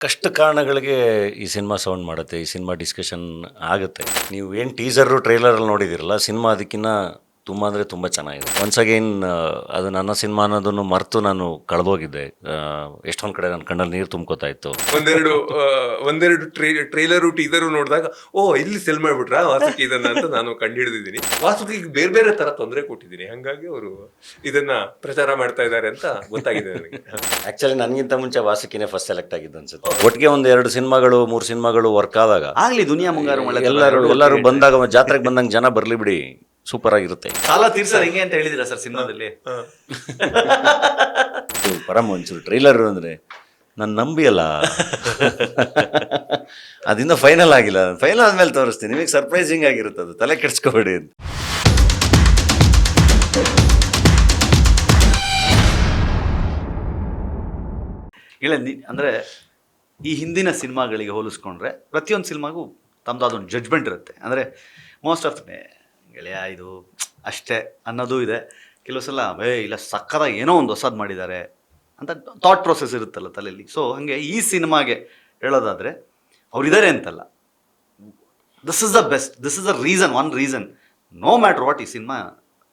ಕಷ್ಟ ಕಾರಣಗಳಿಗೆ ಈ cinema sound ಮಾಡುತ್ತೆ, ಈ ಸಿನಿಮಾ ಡಿಸ್ಕಷನ್ ಆಗುತ್ತೆ. ನೀವು ಏನು ಟೀಸರು ಟ್ರೈಲರಲ್ಲಿ ನೋಡಿದಿರಲ್ಲ, ಸಿನಿಮಾ ಅದಕ್ಕಿಂತ ತುಂಬ ಅಂದರೆ ತುಂಬ ಚೆನ್ನಾಗಿದೆ. ಒನ್ಸ್ ಅಗೈನ್ ಅದು ನನ್ನ ಸಿನಿಮಾ ಅನ್ನೋದನ್ನು ಮರೆತು ನಾನು ಕಳೆದೋಗಿದ್ದೆ. ಎಷ್ಟೊಂದು ಕಡೆ ನನ್ನ ಕಣ್ಣಲ್ಲಿ ನೀರು ತುಂಬ್ಕೋತಾ ಇತ್ತು. ಒಂದೆರಡು ಟ್ರೈಲರು ಟೀಸರು ನೋಡಿದಾಗ ಇಲ್ಲಿ ಸೆಲ್ ಮಾಡ್ಬಿಟ್ರ ವಾಸುಕಿ ಇದನ್ನ ಅಂತ ನಾನು ಕಂಡುಹಿಡಿದಿದ್ದೀನಿ. ವಾಸುಕಿಗೆ ಬೇರೆ ಬೇರೆ ತರ ತೊಂದರೆ ಕೊಟ್ಟಿದ್ದೀನಿ, ಹಂಗಾಗಿ ಅವರು ಇದನ್ನ ಪ್ರಚಾರ ಮಾಡ್ತಾ ಇದ್ದಾರೆ ಅಂತ ಗೊತ್ತಾಗಿದೆ ನನಗೆ. ಆ್ಯಕ್ಚುಲಿ ನನಗಿಂತ ಮುಂಚೆ ವಾಸುಕಿನೇ ಫಸ್ಟ್ ಸೆಲೆಕ್ಟ್ ಆಗಿದ್ದು ಅನ್ಸುತ್ತೆ. ಒಟ್ಟಿಗೆ ಒಂದು 2 ಸಿನಿಮಾಗಳು 3 ಸಿನಿಮಾಗಳು ವರ್ಕ್ ಆದಾಗ ಆಗ್ಲಿ ದುನಿಯಾ ಮುಂಗಾರು ಮಳೆ ಎಲ್ಲರೂ ಬಂದಾಗ ಜಾತ್ರೆಗೆ ಬಂದಂಗೆ ಜನ ಬರಲಿ ಬಿಡಿ, ಸೂಪರ್ ಆಗಿರುತ್ತೆ. ಸಾಲ ತೀರ್ಸರ್ ಹೆಂಗೆ ಅಂತ ಹೇಳಿದಿರಾ ಸರ್ ಸಿನಿಮಾದಲ್ಲಿ? ಪರಮ ಒಂಚೂರು ಟ್ರೈಲರ್ ಅಂದರೆ ನಾನು ನಂಬಿಯಲ್ಲ. ಅದಿನ್ನ ಫೈನಲ್ ಆಗಿಲ್ಲ, ಫೈನಲ್ ಆದ್ಮೇಲೆ ತೋರಿಸ್ತೀನಿ ನಿಮಗೆ. ಸರ್ಪ್ರೈಸಿಂಗ್ ಆಗಿರುತ್ತೆ, ಅದು ತಲೆ ಕೆಡಿಸ್ಕೋಬೇಡಿ ಅಂತ. ಇಲ್ಲ ಅಂದರೆ ಈ ಹಿಂದಿನ ಸಿನಿಮಾಗಳಿಗೆ ಹೋಲಿಸ್ಕೊಂಡ್ರೆ ಪ್ರತಿಯೊಂದು ಸಿನಿಮಾಗೂ ತಮ್ಮದಾದೊಂದು ಜಡ್ಜ್ಮೆಂಟ್ ಇರುತ್ತೆ. ಅಂದರೆ ಮೋಸ್ಟ್ ಆಫ್ ಗೆಳೆಯ ಇದು ಅಷ್ಟೇ ಅನ್ನೋದು ಇದೆ. ಕೆಲವು ಸಲ ಇಲ್ಲ ಸಕ್ಕತ್ತಾಗಿ ಏನೋ ಒಂದು ಹೊಸದು ಮಾಡಿದ್ದಾರೆ ಅಂತ ಥಾಟ್ ಪ್ರೊಸೆಸ್ ಇರುತ್ತಲ್ಲ ತಲೆಯಲ್ಲಿ. ಸೊ ಹಾಗೆ ಈ ಸಿನಿಮಾಗೆ ಹೇಳೋದಾದರೆ ಅವರಿದ್ದಾರೆ ಅಂತಲ್ಲ, this is the best, this is the reason, one reason. No matter what, ಈ ಸಿನಿಮಾ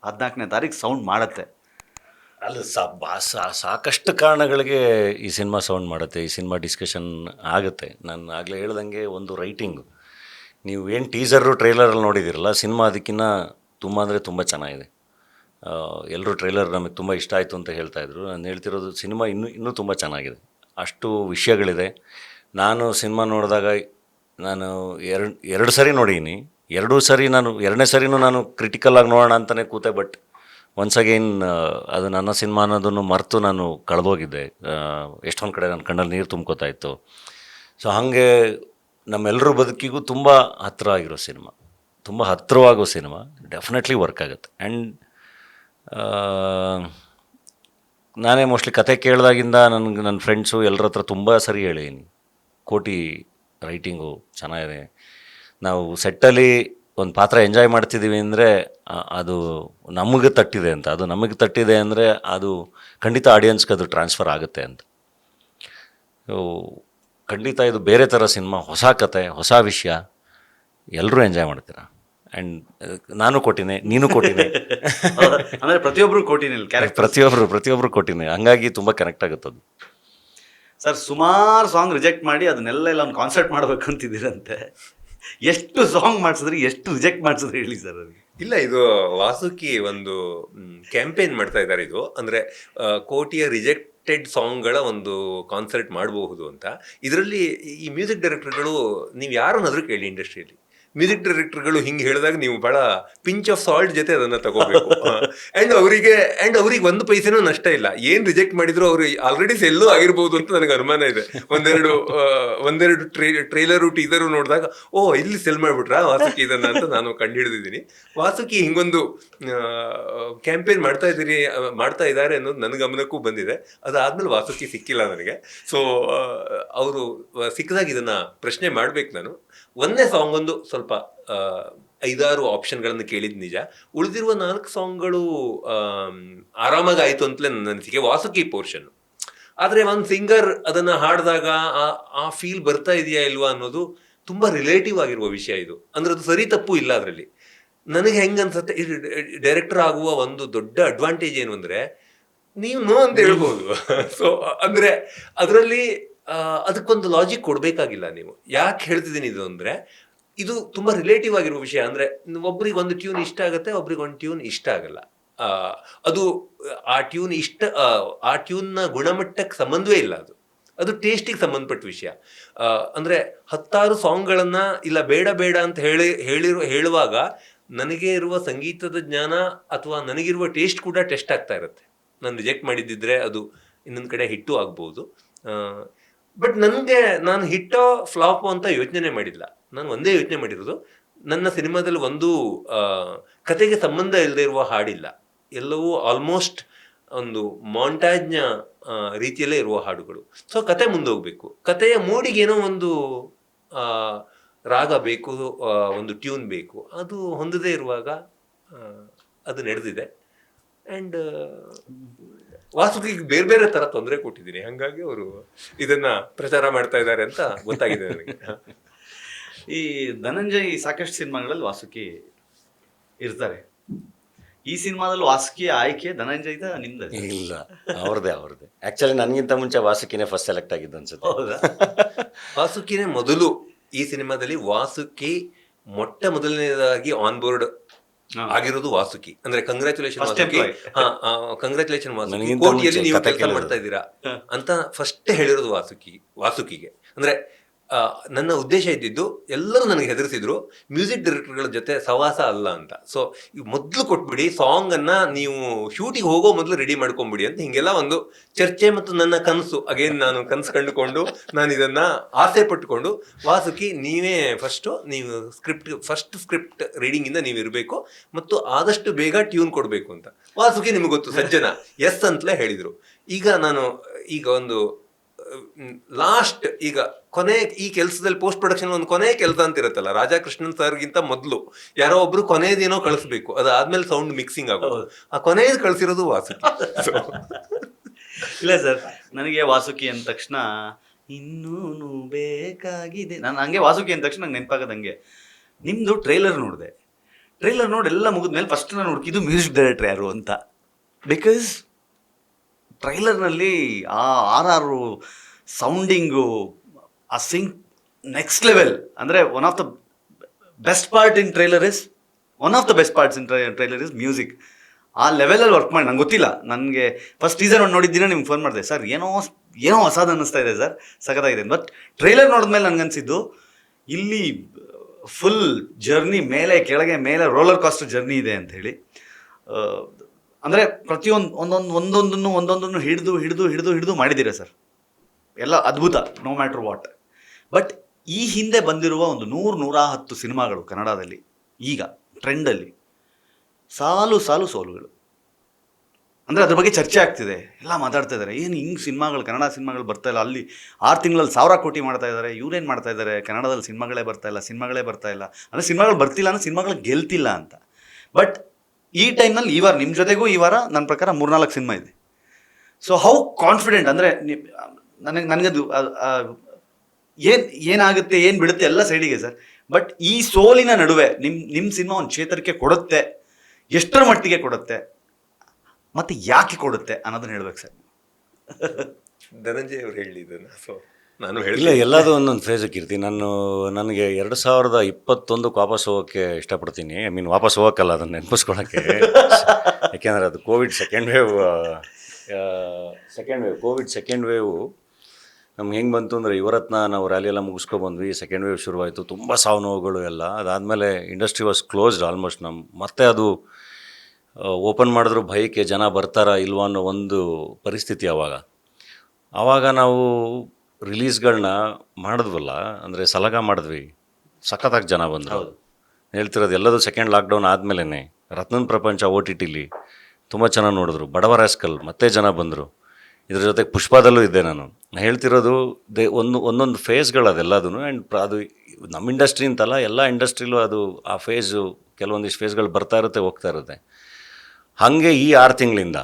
14ನೇ ತಾರೀಕು ಸೌಂಡ್ ಮಾಡುತ್ತೆ. ಅಲ್ಲ, ಸಾಕಷ್ಟು ಕಾರಣಗಳಿಗೆ ಈ ಸಿನಿಮಾ ಸೌಂಡ್ ಮಾಡುತ್ತೆ, ಈ ಸಿನಿಮಾ ಡಿಸ್ಕಷನ್ ಆಗುತ್ತೆ. ನಾನು ಆಗಲೇ ಹೇಳ್ದಂಗೆ, ಒಂದು ರೈಟಿಂಗು, ನೀವು ಏನು ಟೀಸರು ಟ್ರೈಲರಲ್ಲಿ ನೋಡಿದಿರಲ್ಲ, ಸಿನಿಮಾ ಅದಕ್ಕಿಂತ ತುಂಬ ಅಂದರೆ ತುಂಬ ಚೆನ್ನಾಗಿದೆ. ಎಲ್ಲರೂ ಟ್ರೈಲರ್ ನಮಗೆ ತುಂಬ ಇಷ್ಟ ಆಯಿತು ಅಂತ ಹೇಳ್ತಾಯಿದ್ರು. ನಾನು ಹೇಳ್ತಿರೋದು ಸಿನಿಮಾ ಇನ್ನೂ ತುಂಬ ಚೆನ್ನಾಗಿದೆ, ಅಷ್ಟು ವಿಷಯಗಳಿದೆ. ನಾನು ಸಿನಿಮಾ ನೋಡಿದಾಗ ನಾನು ಎರಡು ಸರಿ ನೋಡೀನಿ. ಎರಡನೇ ಸರಿನೂ ನಾನು ಕ್ರಿಟಿಕಲಾಗಿ ನೋಡೋಣ ಅಂತಲೇ ಕೂತೆ. ಬಟ್ ಒನ್ಸ್ ಅಗೈನ್ ಅದು ನನ್ನ ಸಿನಿಮಾ ಅನ್ನೋದನ್ನು ಮರೆತು ನಾನು ಕಳೆದೋಗಿದ್ದೆ. ಎಷ್ಟೊಂದು ಕಡೆ ನನ್ನ ಕಣ್ಣಲ್ಲಿ ನೀರು ತುಂಬ್ಕೋತಾ ಇತ್ತು. ಸೊ ಹಾಗೆ ನಮ್ಮೆಲ್ಲರ ಬದುಕಿಗೂ ತುಂಬ ಹತ್ತಿರ ಆಗಿರೋ ಸಿನಿಮಾ, ತುಂಬ ಹತ್ತಿರವಾಗೋ ಸಿನಿಮಾ ಡೆಫಿನೆಟ್ಲಿ ವರ್ಕ್ ಆಗುತ್ತೆ. ಆ್ಯಂಡ್ ನಾನೇ ಮೋಸ್ಟ್ಲಿ ಕತೆ ಕೇಳಿದಾಗಿಂದ ನನ್ನ ಫ್ರೆಂಡ್ಸು ಎಲ್ಲರ ಹತ್ರ ತುಂಬ ಸರಿ ಹೇಳಿದ್ದೀನಿ, ಕೋಟಿ ರೈಟಿಂಗು ಚೆನ್ನಾಗಿದೆ. ನಾವು ಸೆಟ್ಟಲ್ಲಿ ಒಂದು ಪಾತ್ರ ಎಂಜಾಯ್ ಮಾಡ್ತಿದ್ದೀವಿ ಅಂದರೆ ಅದು ನಮಗೆ ತಟ್ಟಿದೆ ಅಂತ. ಅದು ನಮಗೆ ತಟ್ಟಿದೆ ಅಂದರೆ ಅದು ಖಂಡಿತ ಆಡಿಯನ್ಸ್ಗೆ ಅದು ಟ್ರಾನ್ಸ್ಫರ್ ಆಗುತ್ತೆ ಅಂತ. ಖಂಡಿತ ಇದು ಬೇರೆ ಥರ ಸಿನಿಮಾ, ಹೊಸ ಕತೆ, ಹೊಸ ವಿಷಯ, ಎಲ್ಲರೂ ಎಂಜಾಯ್ ಮಾಡ್ತೀರಾ. ಆ್ಯಂಡ್ ನಾನು ಕೊಟ್ಟಿನಿ, ನೀನು ಕೊಟ್ಟಿನಿ, ಅಂದರೆ ಪ್ರತಿಯೊಬ್ಬರು ಕೊಟ್ಟಿನಿ, ಪ್ರತಿಯೊಬ್ಬರು ಕೊಟ್ಟಿನಿ. ಹಂಗಾಗಿ ತುಂಬ ಕನೆಕ್ಟ್ ಆಗುತ್ತೆ ಅದು. ಸರ್ ಸುಮಾರು ಸಾಂಗ್ ರಿಜೆಕ್ಟ್ ಮಾಡಿ ಅದನ್ನೆಲ್ಲ ಒಂದು ಕಾನ್ಸರ್ಟ್ ಮಾಡಬೇಕು ಅಂತಿದ್ದೀರಂತೆ. ಎಷ್ಟು ಸಾಂಗ್ ಮಾಡಿಸಿದ್ರಿ, ಎಷ್ಟು ರಿಜೆಕ್ಟ್ ಮಾಡಿಸಿದ್ರಿ ಹೇಳಿ ಸರ್ ಅದಕ್ಕೆ. ಇಲ್ಲ, ಇದು ವಾಸುಕಿ ಒಂದು ಕ್ಯಾಂಪೇನ್ ಮಾಡ್ತಾ ಇದ್ದಾರೆ. ಇದು ಅಂದರೆ ಕೋಟಿಯ ರಿಜೆಕ್ಟೆಡ್ ಸಾಂಗ್ಗಳ ಒಂದು ಕಾನ್ಸರ್ಟ್ ಮಾಡಬಹುದು ಅಂತ. ಇದರಲ್ಲಿ ಈ ಮ್ಯೂಸಿಕ್ ಡೈರೆಕ್ಟರ್ಗಳು, ನೀವು ಯಾರನ್ನಾದರೂ ಕೇಳಿ ಇಂಡಸ್ಟ್ರಿಯಲ್ಲಿ, ಮ್ಯೂಸಿಕ್ ಡೈರೆಕ್ಟರ್ಗಳು ಹಿಂಗೆ ಹೇಳಿದಾಗ ನೀವು ಭಾಳ ಪಿಂಚ್ ಆಫ್ ಸಾಲ್ಟ್ ಜೊತೆ ಅದನ್ನು ತಗೋಬೇಕು. ಆ್ಯಂಡ್ ಅವ್ರಿಗೆ ಒಂದು ಪೈಸೆನೂ ನಷ್ಟ ಇಲ್ಲ. ಏನು ರಿಜೆಕ್ಟ್ ಮಾಡಿದ್ರು ಅವರು ಆಲ್ರೆಡಿ ಸೆಲ್ಲೂ ಆಗಿರ್ಬೋದು ಅಂತ ನನಗೆ ಅನುಮಾನ ಇದೆ. ಒಂದೆರಡು ಟ್ರೈಲರು ಟೀಸರು ನೋಡಿದಾಗ ಇಲ್ಲಿ ಸೆಲ್ ಮಾಡಿಬಿಟ್ರ ವಾಸುಕಿ ಇದನ್ನ ಅಂತ ನಾನು ಕಂಡುಹಿಡಿದಿದ್ದೀನಿ. ವಾಸುಕಿ ಹಿಂಗೊಂದು ಕ್ಯಾಂಪೇನ್ ಮಾಡ್ತಾ ಇದ್ದಾರೆ ಅನ್ನೋದು ನನ್ನ ಗಮನಕ್ಕೂ ಬಂದಿದೆ. ಅದಾದ್ಮೇಲೆ ವಾಸುಕಿ ಸಿಕ್ಕಿಲ್ಲ ನನಗೆ. ಸೊ ಅವರು ಸಿಕ್ಕಿದಾಗ ಇದನ್ನ ಪ್ರಶ್ನೆ ಮಾಡ್ಬೇಕು ನಾನು. ಒಂದೇ ಸಾಂಗ್ ಒಂದು ಸ್ವಲ್ಪ 5-6 ಆಪ್ಷನ್ಗಳನ್ನು ಕೇಳಿದ್ ನಿಜ. ಉಳಿದಿರುವ 4 ಸಾಂಗ್ಗಳು ಆರಾಮಾಗಿ ಆಯಿತು ಅಂತಲೇ ನನ್ನ ಅನಿಸಿಕೆ, ವಾಸುಕಿ ಪೋರ್ಷನ್. ಆದರೆ ಒಂದು ಸಿಂಗರ್ ಅದನ್ನು ಹಾಡಿದಾಗ ಆ ಫೀಲ್ ಬರ್ತಾ ಇದೆಯಾ ಇಲ್ವಾ ಅನ್ನೋದು ತುಂಬ ರಿಲೇಟಿವ್ ಆಗಿರುವ ವಿಷಯ ಇದು. ಅಂದರೆ ಅದು ಸರಿ ತಪ್ಪು ಇಲ್ಲ ಅದರಲ್ಲಿ. ನನಗೆ ಹೆಂಗೆ ಅನ್ಸುತ್ತೆ, ಡೈರೆಕ್ಟರ್ ಆಗುವ ಒಂದು ದೊಡ್ಡ ಅಡ್ವಾಂಟೇಜ್ ಏನು ಅಂದರೆ ನೀವು ನೋ ಅಂತ ಹೇಳ್ಬೋದು. ಸೊ ಅಂದರೆ ಅದರಲ್ಲಿ ಅದಕ್ಕೊಂದು ಲಾಜಿಕ್ ಕೊಡಬೇಕಾಗಿಲ್ಲ ನೀವು. ಯಾಕೆ ಹೇಳ್ತಿದ್ದೀನಿ ಇದು ಅಂದರೆ, ಇದು ತುಂಬ ರಿಲೇಟಿವ್ ಆಗಿರುವ ವಿಷಯ. ಅಂದರೆ ಒಬ್ರಿಗೆ ಒಂದು ಟ್ಯೂನ್ ಇಷ್ಟ ಆಗುತ್ತೆ, ಒಬ್ರಿಗೆ ಒಂದು ಟ್ಯೂನ್ ಇಷ್ಟ ಆಗಲ್ಲ. ಅದು ಆ ಟ್ಯೂನ್ನ ಗುಣಮಟ್ಟಕ್ಕೆ ಸಂಬಂಧವೇ ಇಲ್ಲ. ಅದು ಟೇಸ್ಟಿಗೆ ಸಂಬಂಧಪಟ್ಟ ವಿಷಯ. ಅಂದರೆ 10 ಸಾಂಗ್ಗಳನ್ನು ಇಲ್ಲ ಬೇಡ ಅಂತ ಹೇಳುವಾಗ ನನಗೆ ಇರುವ ಸಂಗೀತದ ಜ್ಞಾನ ಅಥವಾ ನನಗಿರುವ ಟೇಸ್ಟ್ ಕೂಡ ಟೆಸ್ಟ್ ಆಗ್ತಾ ಇರುತ್ತೆ. ನಾನು ರಿಜೆಕ್ಟ್ ಮಾಡಿದ್ದಿದ್ರೆ ಅದು ಇನ್ನೊಂದು ಕಡೆ ಹಿಟ್ಟು ಆಗ್ಬೋದು. ಬಟ್ ನಾನು ಹಿಟ್ಟೋ ಫ್ಲಾಪೋ ಅಂತ ಯೋಚನೆ ಮಾಡಿಲ್ಲ. ನಾನು ಒಂದೇ ಯೋಚನೆ ಮಾಡಿರೋದು, ನನ್ನ ಸಿನಿಮಾದಲ್ಲಿ ಒಂದು ಕತೆಗೆ ಸಂಬಂಧ ಇಲ್ಲದೆ ಇರುವ ಹಾಡಿಲ್ಲ. ಎಲ್ಲವೂ ಆಲ್ಮೋಸ್ಟ್ ಒಂದು ಮಾಂಟಾಜ್ನ ರೀತಿಯಲ್ಲೇ ಇರುವ ಹಾಡುಗಳು. ಸೊ ಕತೆ ಮುಂದೋಗ್ಬೇಕು, ಕತೆಯ ಮೂಡಿಗೇನೋ ಒಂದು ರಾಗ ಬೇಕು, ಒಂದು ಟ್ಯೂನ್ ಬೇಕು. ಅದು ಹೊಂದದೇ ಇರುವಾಗ ಅದು ನಡೆದಿದೆ. ಆ್ಯಂಡ್ ವಾಸುಕಿಗೆ ಬೇರೆ ಬೇರೆ ತರ ತೊಂದರೆ ಕೊಟ್ಟಿದ್ದೀನಿ, ಹಂಗಾಗಿ ಅವರು ಇದನ್ನ ಪ್ರಚಾರ ಮಾಡ್ತಾ ಇದ್ದಾರೆ ಅಂತ ಗೊತ್ತಾಗಿದೆ ನನಗೆ. ಈ ಧನಂಜಯ್ ಸಾಕಷ್ಟು ಸಿನಿಮಾಗಳಲ್ಲಿ ವಾಸುಕಿ ಇರ್ತಾರೆ. ಈ ಸಿನಿಮಾದಲ್ಲಿ ವಾಸುಕಿ ಆಯ್ಕೆ ಧನಂಜಯ್ದ ನಿಮ್ದ? ಇಲ್ಲ, ಅವ್ರದ್ದೇ ಆ್ಯಕ್ಚುಲಿ ನನಗಿಂತ ಮುಂಚೆ ವಾಸುಕಿನೇ ಫಸ್ಟ್ ಸೆಲೆಕ್ಟ್ ಆಗಿದ್ದು ಅನ್ಸುತ್ತೆ. ಹೌದಾ? ವಾಸುಕಿನೇ ಮೊದಲು ಈ ಸಿನಿಮಾದಲ್ಲಿ ಮೊದಲನೇದಾಗಿ ಆನ್ ಬೋರ್ಡ್ ಆಗಿರೋದು ವಾಸುಕಿ. ಅಂದ್ರೆ ಕಂಗ್ರ್ಯಾಚುಲೇಷನ್ ವಾಸುಕಿ, ಕಂಗ್ರ್ಯಾಚುಲೇಷನ್ ವಾಸುಕಿ, ನನಗಿಂತ ಕೋಟಿಯಲ್ಲಿ ಮುಂಚೆ ನೀವು ಕಥೆ ಕೆಲಸ ಕೇಳಿರೋದು. ಮಾಡ್ತಾ ಇದ್ದೀರಾ ಅಂತ ಫಸ್ಟ್ ಹೇಳಿರೋದು ವಾಸುಕಿಗೆ. ಅಂದ್ರೆ ನನ್ನ ಉದ್ದೇಶ ಇದ್ದಿದ್ದು, ಎಲ್ಲರೂ ನನಗೆ ಹೆದರಿಸಿದ್ರು ಮ್ಯೂಸಿಕ್ ಡೈರೆಕ್ಟರ್ಗಳ ಜೊತೆ ಸವಾಸ ಅಲ್ಲ ಅಂತ. ಸೊ ಮೊದಲು ಕೊಟ್ಬಿಡಿ, ಸಾಂಗ್ ಅನ್ನ ನೀವು ಶೂಟಿಗೆ ಹೋಗೋ ಮೊದಲು ರೆಡಿ ಮಾಡ್ಕೊಂಬಿಡಿ ಅಂತ ಹಿಂಗೆಲ್ಲ ಒಂದು ಚರ್ಚೆ ಮತ್ತು ನನ್ನ ಕನಸು. ಅಗೇನ್ ನಾನು ಕನಸು ಕಂಡುಕೊಂಡು ನಾನು ಇದನ್ನ ಆಸೆ ಪಟ್ಟುಕೊಂಡು, ವಾಸುಕಿ ನೀವೇ ನೀವು ಸ್ಕ್ರಿಪ್ಟ್ ರೀಡಿಂಗ್ ಇಂದ ನೀವು ಇರಬೇಕು ಮತ್ತು ಆದಷ್ಟು ಬೇಗ ಟ್ಯೂನ್ ಕೊಡಬೇಕು ಅಂತ. ವಾಸುಕಿ ನಿಮ್ಗೆ ಗೊತ್ತು, ಸಜ್ಜನ ಎಸ್ ಅಂತಲೇ ಹೇಳಿದ್ರು. ಈಗ ಒಂದು ಲಾಸ್ಟ್, ಈಗ ಕೊನೆ ಈ ಕೆಲಸದಲ್ಲಿ ಪೋಸ್ಟ್ ಪ್ರೊಡಕ್ಷನ್ ಒಂದು ಕೊನೆ ಕೆಲಸ ಅಂತ ಇರುತ್ತಲ್ಲ, ರಾಧಾಕೃಷ್ಣನ್ ಸರ್ಗಿಂತ ಮೊದಲು ಯಾರೋ ಒಬ್ರು ಕೊನೆಯದೇನೋ ಕಳಿಸ್ಬೇಕು, ಅದಾದ್ಮೇಲೆ ಸೌಂಡ್ ಮಿಕ್ಸಿಂಗ್ ಆಗೋದು, ಆ ಕೊನೆಯದು ಕಳಿಸಿರೋದು ವಾಸುಕಿ. ಇಲ್ಲ ಸರ್, ನನಗೆ ವಾಸುಕಿ ಅಂದ ತಕ್ಷಣ ಇನ್ನೂನು ಬೇಕಾಗಿದೆ, ನಾನು ಹಂಗೆ ವಾಸುಕಿ ಅಂದ ತಕ್ಷಣ ನಂಗೆ ನೆನಪಾಗದಂಗೆ ನಿಮ್ದು ಟ್ರೈಲರ್ ನೋಡಿದೆ. ಟ್ರೈಲರ್ ನೋಡಿ ಎಲ್ಲ ಮುಗಿದ್ಮೇಲೆ ಫಸ್ಟ್ ನಾನು ಹುಡುಕಿದ್ದು ಮ್ಯೂಸಿಕ್ ಡೈರೆಕ್ಟರ್ ಯಾರು ಅಂತ. ಬಿಕಾಸ್ ಟ್ರೈಲರ್ನಲ್ಲಿ ಆ ಆರ್ ಸೌಂಡಿಂಗು, ಆ ಸಿಂಗ್ ನೆಕ್ಸ್ಟ್ ಲೆವೆಲ್. ಅಂದರೆ one of the best part in trailer is music. ಆ ಲೆವೆಲಲ್ಲಿ ವರ್ಕ್ ಮಾಡಿ, ನಂಗೆ ಗೊತ್ತಿಲ್ಲ, ನನಗೆ ಫಸ್ಟ್ ಟೀಸರ್ ಒಂದು ನೋಡಿದ್ದೀನ ನಿಮ್ಗೆ ಫೋನ್ ಮಾಡಿದೆ, ಸರ್ ಏನೋ ಹೊಸದು ಅನ್ನಿಸ್ತಾ ಇದೆ ಸರ್, ಸಖತ್ತಾಗಿದೆ. ಬಟ್ ಟ್ರೈಲರ್ ನೋಡಿದ್ಮೇಲೆ ನನಗನ್ಸಿದ್ದು ಇಲ್ಲಿ ಫುಲ್ ಜರ್ನಿ, ಮೇಲೆ ಕೆಳಗೆ ಮೇಲೆ ರೋಲರ್ ಕಾಸ್ಟರ್ ಜರ್ನಿ ಇದೆ ಅಂತ ಹೇಳಿ. ಅಂದರೆ ಒಂದೊಂದನ್ನು ಹಿಡಿದು ಮಾಡಿದ್ದೀರಾ ಸರ್, ಎಲ್ಲ ಅದ್ಭುತ, ನೋ ಮ್ಯಾಟ್ರ್ ವಾಟ್. ಬಟ್ ಈ ಹಿಂದೆ ಬಂದಿರುವ ಒಂದು 100-110 ಸಿನಿಮಾಗಳು ಕನ್ನಡದಲ್ಲಿ ಈಗ ಟ್ರೆಂಡಲ್ಲಿ ಸಾಲು ಸೋಲುಗಳು. ಅಂದರೆ ಅದ್ರ ಬಗ್ಗೆ ಚರ್ಚೆ ಆಗ್ತಿದೆ, ಎಲ್ಲ ಮಾತಾಡ್ತಾ ಇದ್ದಾರೆ, ಏನು ಹಿಂಗೆ ಸಿನಿಮಾಗಳು, ಕನ್ನಡ ಸಿನಿಮಾಗಳು ಬರ್ತಾ ಇಲ್ಲ, ಅಲ್ಲಿ 6 ತಿಂಗಳಲ್ಲಿ 1000 ಕೋಟಿ ಮಾಡ್ತಾ ಇದ್ದಾರೆ, ಇವ್ರೇನು ಮಾಡ್ತಾ ಇದ್ದಾರೆ, ಕನ್ನಡದಲ್ಲಿ ಸಿನಿಮಾಗಳೇ ಬರ್ತಾ ಇಲ್ಲ. ಅಂದರೆ ಸಿನಿಮಾಗಳು ಬರ್ತಿಲ್ಲ ಅಂದರೆ ಸಿನಿಮಾಗಳು ಗೆಲ್ತಿಲ್ಲ ಅಂತ. ಬಟ್ ಈ ಟೈಮ್ನಲ್ಲಿ ಈ ವಾರ ನಿಮ್ಮ ಜೊತೆಗೂ ನನ್ನ ಪ್ರಕಾರ 3-4 ಸಿನಿಮಾ ಇದೆ. ಸೊ ಹೌ ಕಾನ್ಫಿಡೆಂಟ್, ಅಂದರೆ ನನಗದು ಏನಾಗುತ್ತೆ ಏನು ಬಿಡುತ್ತೆ ಎಲ್ಲ ಸೈಡಿಗೆ ಸರ್. ಬಟ್ ಈ ಸೋಲಿನ ನಡುವೆ ನಿಮ್ಮ ಸಿನಿಮಾ ಒಂದು ಚೇತರಿಕೆ ಕೊಡುತ್ತೆ, ಎಷ್ಟರ ಮಟ್ಟಿಗೆ ಕೊಡುತ್ತೆ ಮತ್ತು ಯಾಕೆ ಕೊಡುತ್ತೆ ಅನ್ನೋದನ್ನ ಹೇಳ್ಬೇಕು ಸರ್. ಧನಂಜಯ್ ಅವ್ರು ಹೇಳಿದ್ದನ್ನು ಸೊ ನಾನು ಇಲ್ಲ, ಹೇಳಿಲ್ಲ. ಎಲ್ಲದೂ ಒಂದೊಂದು ಫೇಸಿಗೆ ಇರ್ತೀನಿ. ನನಗೆ 2021 ವಾಪಸ್ ಹೋಗೋಕ್ಕೆ ಇಷ್ಟಪಡ್ತೀನಿ. ವಾಪಸ್ ಹೋಗೋಕ್ಕಲ್ಲ, ಅದನ್ನು ನೆನಪಿಸ್ಕೊಳಕ್ಕೆ. ಯಾಕೆಂದರೆ ಅದು ಕೋವಿಡ್ ಸೆಕೆಂಡ್ ವೇವು ನಮ್ಗೆ ಹೆಂಗೆ ಬಂತು ಅಂದರೆ, ಇವರತ್ನ ನಾವು ರ್ಯಾಲಿ ಎಲ್ಲ ಮುಗಿಸ್ಕೊಬಂದ್ವಿ, ಸೆಕೆಂಡ್ ವೇವ್ ಶುರುವಾಯಿತು, ತುಂಬ ಸಾವು ನೋವುಗಳು ಎಲ್ಲ. ಅದಾದಮೇಲೆ ಇಂಡಸ್ಟ್ರಿ ವಾಸ್ ಕ್ಲೋಸ್ಡ್ ಆಲ್ಮೋಸ್ಟ್. ಮತ್ತೆ ಅದು ಓಪನ್ ಮಾಡಿದ್ರು ಭಯಕ್ಕೆ ಜನ ಬರ್ತಾರಾ ಇಲ್ವಾ ಅನ್ನೋ ಒಂದು ಪರಿಸ್ಥಿತಿ. ಆವಾಗ ನಾವು ರಿಲೀಸ್ಗಳನ್ನ ಮಾಡಿದ್ವಲ್ಲ, ಅಂದರೆ ಸಲಗ ಮಾಡಿದ್ವಿ, ಸಖತ್ತಾಗಿ ಜನ ಬಂದರು. ಹೇಳ್ತಿರೋದು ಎಲ್ಲದು ಸೆಕೆಂಡ್ ಲಾಕ್ಡೌನ್ ಆದಮೇಲೆ ರತ್ನನ್ ಪ್ರಪಂಚ OTTಲಿ ತುಂಬ ಚೆನ್ನಾಗಿ ನೋಡಿದ್ರು. ಬಡವ ರಾಸ್ಕಲ್ ಮತ್ತೆ ಜನ ಬಂದರು. ಇದ್ರ ಜೊತೆಗೆ ಪುಷ್ಪದಲ್ಲೂ ಇದ್ದೆ ನಾನು. ಹೇಳ್ತಿರೋದು ಒಂದೊಂದು ಫೇಸ್ಗಳು ಅದೆಲ್ಲದೂ. ಆ್ಯಂಡ್ ಅದು ನಮ್ಮ ಇಂಡಸ್ಟ್ರಿ ಅಂತಲ್ಲ, ಎಲ್ಲ ಇಂಡಸ್ಟ್ರಿಲೂ ಅದು ಆ ಫೇಸು, ಕೆಲವೊಂದಿಷ್ಟು ಫೇಸ್ಗಳು ಬರ್ತಾ ಇರುತ್ತೆ, ಹೋಗ್ತಾ ಇರುತ್ತೆ. ಹಾಗೆ ಈ 6 ತಿಂಗಳಿಂದ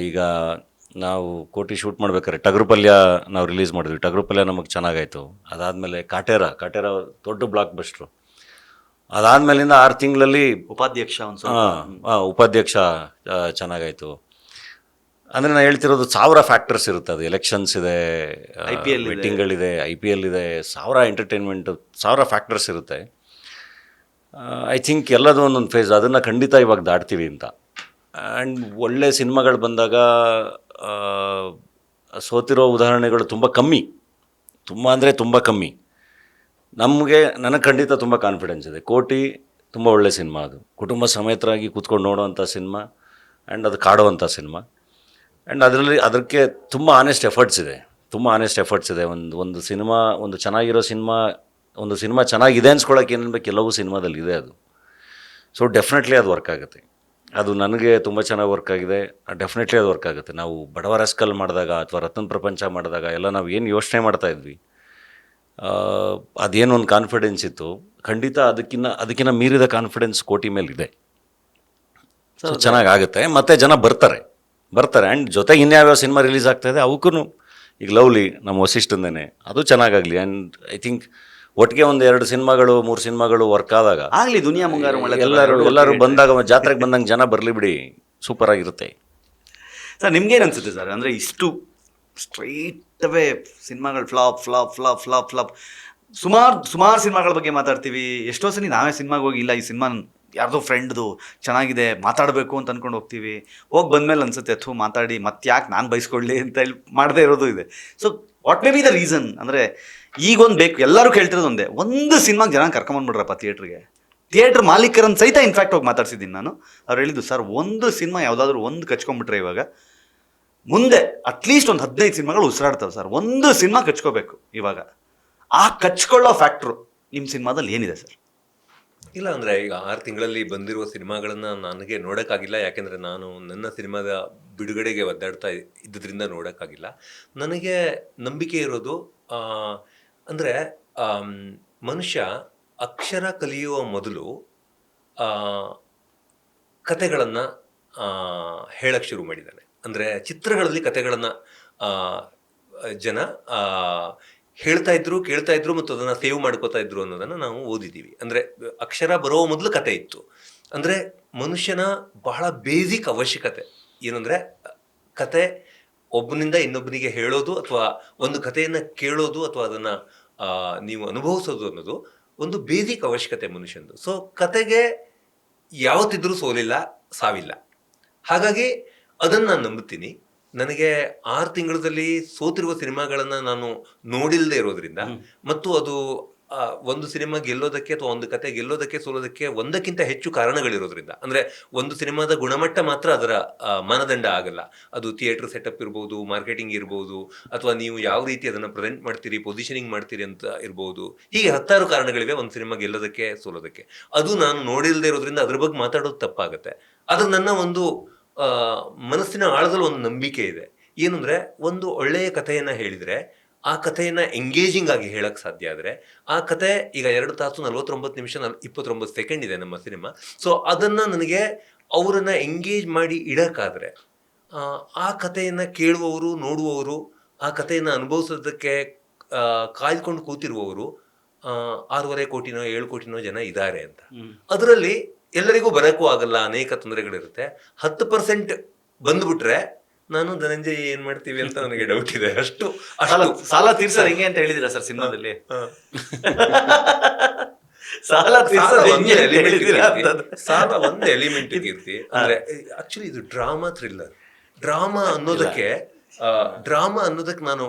ಈಗ ನಾವು ಕೋಟಿ ಶೂಟ್ ಮಾಡ್ಬೇಕಾದ್ರೆ ಟಗರುಪಲ್ಯ ನಾವು ರಿಲೀಸ್ ಮಾಡಿದ್ವಿ. ಟಗರುಪಲ್ಯ ನಮಗೆ ಚೆನ್ನಾಗಾಯಿತು. ಅದಾದಮೇಲೆ ಕಾಟೇರ ದೊಡ್ಡ ಬ್ಲಾಕ್ ಬಸ್ಟ್ರು. ಅದಾದಮೇಲಿಂದ 6 ತಿಂಗಳಲ್ಲಿ ಉಪಾಧ್ಯಕ್ಷ ಚೆನ್ನಾಗಾಯಿತು. ಅಂದರೆ ನಾನು ಹೇಳ್ತಿರೋದು 1000 ಫ್ಯಾಕ್ಟರ್ಸ್ ಇರುತ್ತೆ. ಅದು ಎಲೆಕ್ಷನ್ಸ್ ಇದೆ, IPL ಮೀಟಿಂಗ್ಗಳಿದೆ, IPL ಇದೆ, 1000 ಎಂಟರ್ಟೈನ್ಮೆಂಟು, 1000 ಫ್ಯಾಕ್ಟರ್ಸ್ ಇರುತ್ತೆ. ಐ ಥಿಂಕ್ ಎಲ್ಲದೂ ಒಂದೊಂದು ಫೇಸ್, ಅದನ್ನು ಖಂಡಿತ ಇವಾಗ ದಾಟ್ತೀವಿ ಅಂತ. ಆ್ಯಂಡ್ ಒಳ್ಳೆ ಸಿನಿಮಾಗಳು ಬಂದಾಗ ಸೋತಿರೋ ಉದಾಹರಣೆಗಳು ತುಂಬ ಕಮ್ಮಿ, ತುಂಬ ಕಮ್ಮಿ. ನನಗೆ ಖಂಡಿತ ತುಂಬ ಕಾನ್ಫಿಡೆನ್ಸ್ ಇದೆ. ಕೋಟಿ ತುಂಬ ಒಳ್ಳೆ ಸಿನಿಮಾ, ಅದು ಕುಟುಂಬ ಸಮೇತರಾಗಿ ಕೂತ್ಕೊಂಡು ನೋಡೋವಂಥ ಸಿನಿಮಾ, ಆ್ಯಂಡ್ ಅದು ಕಾಡುವಂಥ ಸಿನಿಮಾ. ಆ್ಯಂಡ್ ಅದಕ್ಕೆ ತುಂಬ ಆನೆಸ್ಟ್ ಎಫರ್ಟ್ಸ್ ಇದೆ. ಒಂದು ಸಿನಿಮಾ, ಒಂದು ಚೆನ್ನಾಗಿರೋ ಸಿನಿಮಾ ಚೆನ್ನಾಗಿದೆ ಅನ್ಸ್ಕೊಳ್ಳೋಕೆ ಏನೇನು ಬೇಕು ಎಲ್ಲವೂ ಸಿನಿಮಾದಲ್ಲಿ ಇದೆ ಅದು. ಸೊ ಡೆಫಿನೆಟ್ಲಿ ಅದು ವರ್ಕ್ ಆಗುತ್ತೆ. ಅದು ನನಗೆ ತುಂಬ ಚೆನ್ನಾಗಿ ವರ್ಕ್ ಆಗಿದೆ. ಡೆಫಿನೆಟ್ಲಿ ಅದು ವರ್ಕ್ ಆಗುತ್ತೆ. ನಾವು ಬಡವ ರಾಸ್ಕಲ್ ಮಾಡಿದಾಗ ಅಥವಾ ರತ್ನನ್ ಪ್ರಪಂಚ ಮಾಡಿದಾಗ ಎಲ್ಲ ನಾವು ಏನು ಯೋಚನೆ ಮಾಡ್ತಾಯಿದ್ವಿ, ಅದೇನೊಂದು ಕಾನ್ಫಿಡೆನ್ಸ್ ಇತ್ತು, ಖಂಡಿತ ಅದಕ್ಕಿಂತ ಮೀರಿದ ಕಾನ್ಫಿಡೆನ್ಸ್ ಕೋಟಿ ಮೇಲಿದೆ. ಸೊ ಚೆನ್ನಾಗಾಗುತ್ತೆ, ಮತ್ತು ಜನ ಬರ್ತಾರೆ. ಬರ್ತಾರೆ. ಆ್ಯಂಡ್ ಜೊತೆಗೆ ಇನ್ಯಾವ್ಯಾವ ಸಿನಿಮಾ ರಿಲೀಸ್ ಆಗ್ತಾಯಿದೆ ಅವಕ್ಕೂ ಈಗ ಲವ್ಲಿ ನಮ್ಮ ವಸಿಷ್ಠಂದೇ ಅದು ಚೆನ್ನಾಗಾಗಲಿ. ಆ್ಯಂಡ್ ಐ ಥಿಂಕ್ ಒಟ್ಟಿಗೆ ಒಂದು 2 ಸಿನಿಮಾಗಳು 3 ಸಿನಿಮಾಗಳು ವರ್ಕ್ ಆದಾಗ ಆಗಲಿ ದುನಿಯಾ ಮುಂಗಾರು ಮಳೆ ಎಲ್ಲರೂ ಬಂದಾಗ ಜಾತ್ರೆಗೆ ಬಂದಂಗೆ ಜನ ಬರಲಿ ಬಿಡಿ, ಸೂಪರಾಗಿರುತ್ತೆ. ಸರ್ ನಿಮ್ಗೇನು ಅನ್ಸುತ್ತೆ ಸರ್, ಅಂದರೆ ಇಷ್ಟು ಸ್ಟ್ರೈಟ್ ಅವೇ ಸಿನಿಮಾಗಳು flop flop flop flop flop, ಸುಮಾರು ಸಿನಿಮಾಗಳ ಬಗ್ಗೆ ಮಾತಾಡ್ತೀವಿ. ಎಷ್ಟೋ ಸಲ ನಾವೇ ಸಿನಿಮಾಗೆ ಹೋಗಿಲ್ಲ, ಈ ಸಿನಿಮಾ ಯಾರ್ದೋ ಫ್ರೆಂಡ್ದು ಚೆನ್ನಾಗಿದೆ ಮಾತಾಡಬೇಕು ಅಂತ ಅಂದ್ಕೊಂಡು ಹೋಗ್ತೀವಿ, ಹೋಗಿ ಬಂದಮೇಲೆ ಅನ್ಸುತ್ತೆ ಅಥ್ವಾ ಮಾತಾಡಿ ಮತ್ತೆ ಯಾಕೆ ನಾನು ಬಯಸ್ಕೊಳ್ಳಿ ಅಂತ ಹೇಳಿ ಮಾಡದೇ ಇರೋದು ಇದೆ. So what may be the reason? ಅಂದರೆ ಈಗೊಂದು ಬೇಕು, ಎಲ್ಲರೂ ಕೇಳ್ತಿರೋದು ಒಂದೇ, ಒಂದು ಸಿನಿಮಾಗೆ ಜನ ಕರ್ಕೊಂಬಂದ್ಬಿಡ್ರಪ್ಪ ಥಿಯೇಟ್ರಿಗೆ. ಥಿಯೇಟ್ರ್ ಮಾಲೀಕರನ್ನು ಸಹಿತ ಇನ್ಫ್ಯಾಕ್ಟ್ ಹೋಗಿ ಮಾತಾಡ್ಸಿದ್ದೀನಿ ನಾನು. ಅವ್ರು ಹೇಳಿದ್ದು ಸರ್ ಒಂದು ಸಿನಿಮಾ ಯಾವುದಾದ್ರೂ ಒಂದು ಕಚ್ಕೊಂಡ್ಬಿಟ್ರೆ ಇವಾಗ ಮುಂದೆ ಅಟ್ಲೀಸ್ಟ್ ಒಂದು 15 ಸಿನಿಮಾಗಳು ಉಸಿರಾಡ್ತವೆ ಸರ್, ಒಂದು ಸಿನಿಮಾ ಕಚ್ಕೋಬೇಕು ಇವಾಗ. ಆ ಕಚ್ಕೊಳ್ಳೋ ಫ್ಯಾಕ್ಟ್ರು ನಿಮ್ಮ ಸಿನಿಮಾದಲ್ಲಿ ಏನಿದೆ ಸರ್? ಇಲ್ಲ ಅಂದರೆ ಈಗ 6 ತಿಂಗಳಲ್ಲಿ ಬಂದಿರುವ ಸಿನಿಮಾಗಳನ್ನು ನನಗೆ ನೋಡೋಕ್ಕಾಗಿಲ್ಲ, ಯಾಕೆಂದರೆ ನಾನು ನನ್ನ ಸಿನಿಮಾದ ಬಿಡುಗಡೆಗೆ ಒದ್ದಾಡ್ತಾ ಇದ್ದುದರಿಂದ ನೋಡೋಕ್ಕಾಗಿಲ್ಲ. ನನಗೆ ನಂಬಿಕೆ ಇರೋದು ಅಂದರೆ ಮನುಷ್ಯ ಅಕ್ಷರ ಕಲಿಯುವ ಮೊದಲು ಕತೆಗಳನ್ನು ಹೇಳಕ್ಕೆ ಶುರು ಮಾಡಿದ್ದಾನೆ. ಅಂದರೆ ಚಿತ್ರಗಳಲ್ಲಿ ಕತೆಗಳನ್ನು ಜನ ಹೇಳ್ತಾ ಇದ್ರು, ಕೇಳ್ತಾ ಇದ್ರು ಮತ್ತು ಅದನ್ನು ಸೇವ್ ಮಾಡ್ಕೋತಾ ಇದ್ರು ಅನ್ನೋದನ್ನು ನಾವು ಓದಿದ್ದೀವಿ. ಅಂದರೆ ಅಕ್ಷರ ಬರೋ ಮೊದಲು ಕತೆ ಇತ್ತು. ಅಂದರೆ ಮನುಷ್ಯನ ಬಹಳ ಬೇಸಿಕ್ ಅವಶ್ಯಕತೆ ಏನಂದರೆ ಕತೆ ಒಬ್ಬನಿಂದ ಇನ್ನೊಬ್ಬನಿಗೆ ಹೇಳೋದು ಅಥವಾ ಒಂದು ಕಥೆಯನ್ನು ಕೇಳೋದು ಅಥವಾ ಅದನ್ನು ನೀವು ಅನುಭವಿಸೋದು ಅನ್ನೋದು ಒಂದು ಬೇಸಿಕ್ ಅವಶ್ಯಕತೆ ಮನುಷ್ಯಂದು. ಸೊ ಕತೆಗೆ ಯಾವತ್ತಿದ್ರೂ ಸೋಲಿಲ್ಲ, ಸಾವಿಲ್ಲ. ಹಾಗಾಗಿ ಅದನ್ನು ನಾನು ನಂಬುತ್ತೀನಿ. ನನಗೆ 6 ತಿಂಗಳಲ್ಲಿ ಸೋತಿರುವ ಸಿನಿಮಾಗಳನ್ನು ನಾನು ನೋಡಿಲ್ಲದೆ ಇರೋದ್ರಿಂದ ಮತ್ತು ಅದು ಒಂದು ಸಿನಿಮಾ ಗೆಲ್ಲೋದಕ್ಕೆ ಅಥವಾ ಒಂದು ಕತೆ ಗೆಲ್ಲೋದಕ್ಕೆ ಸೋಲೋದಕ್ಕೆ ಒಂದಕ್ಕಿಂತ ಹೆಚ್ಚು ಕಾರಣಗಳಿರೋದ್ರಿಂದ, ಅಂದರೆ ಒಂದು ಸಿನಿಮಾದ ಗುಣಮಟ್ಟ ಮಾತ್ರ ಅದರ ಮಾನದಂಡ ಆಗಲ್ಲ. ಅದು ಥಿಯೇಟರ್ ಸೆಟಪ್ ಇರ್ಬೋದು, ಮಾರ್ಕೆಟಿಂಗ್ ಇರ್ಬೋದು, ಅಥವಾ ನೀವು ಯಾವ ರೀತಿ ಅದನ್ನು ಪ್ರೆಸೆಂಟ್ ಮಾಡ್ತೀರಿ, ಪೊಸಿಷನಿಂಗ್ ಮಾಡ್ತೀರಿ ಅಂತ ಇರ್ಬೋದು. ಹೀಗೆ 10 ಕಾರಣಗಳಿವೆ ಒಂದು ಸಿನಿಮಾ ಗೆಲ್ಲೋದಕ್ಕೆ ಸೋಲೋದಕ್ಕೆ. ಅದು ನಾನು ನೋಡಿಲ್ಲದೆ ಇರೋದ್ರಿಂದ ಅದ್ರ ಬಗ್ಗೆ ಮಾತಾಡೋದು ತಪ್ಪಾಗುತ್ತೆ. ಅದು ನನ್ನ ಒಂದು ಮನಸ್ಸಿನ ಆಳದಲ್ಲಿ ಒಂದು ನಂಬಿಕೆ ಇದೆ. ಏನಂದರೆ ಒಂದು ಒಳ್ಳೆಯ ಕಥೆಯನ್ನು ಹೇಳಿದರೆ ಆ ಕಥೆಯನ್ನು ಎಂಗೇಜಿಂಗ್ ಆಗಿ ಹೇಳಕ್ಕೆ ಸಾಧ್ಯ ಆದರೆ ಆ ಕತೆ ಈಗ 2 ತಾಸು 49 ನಿಮಿಷ 29 ಸೆಕೆಂಡ್ ಇದೆ ನಮ್ಮ ಸಿನಿಮಾ. ಸೊ ಅದನ್ನು ನನಗೆ ಅವರನ್ನು ಎಂಗೇಜ್ ಮಾಡಿ ಇಡೋಕ್ಕಾದರೆ ಆ ಕಥೆಯನ್ನು ಕೇಳುವವರು, ನೋಡುವವರು, ಆ ಕಥೆಯನ್ನು ಅನುಭವಿಸೋದಕ್ಕೆ ಕಾಯ್ದುಕೊಂಡು ಕೂತಿರುವವರು 6.5 ಕೋಟಿನೋ 7 ಕೋಟಿನೋ ಜನ ಇದ್ದಾರೆ ಅಂತ. ಅದರಲ್ಲಿ ಎಲ್ಲರಿಗೂ ಬರೋಕ್ಕೂ ಆಗಲ್ಲ, ಅನೇಕ ತೊಂದರೆಗಳಿರುತ್ತೆ. 10% ಬಂದ್ಬಿಟ್ರೆ ನಾನು ಧನಂಜಯ್ ಏನ್ ಮಾಡ್ತೀವಿ ಅಂತ ನನಗೆ ಡೌಟ್ ಇದೆ. ಅಷ್ಟು ಸಾಲ ತೀರ್ಸೋದು ಹೆಂಗೆ ಅಂತ ಹೇಳಿದಿರಾ ಸರ್ ಸಿನಿಮಾದಲ್ಲಿ? ಸಾಲ ಒಂದು ಎಲಿಮೆಂಟ್ ಕೀರ್ತಿ. ಅಂದ್ರೆ ಆಕ್ಚುಲಿ ಇದು ಡ್ರಾಮಾ ಥ್ರಿಲ್ಲರ್. ಡ್ರಾಮಾ ಅನ್ನೋದಕ್ಕೆ ನಾನು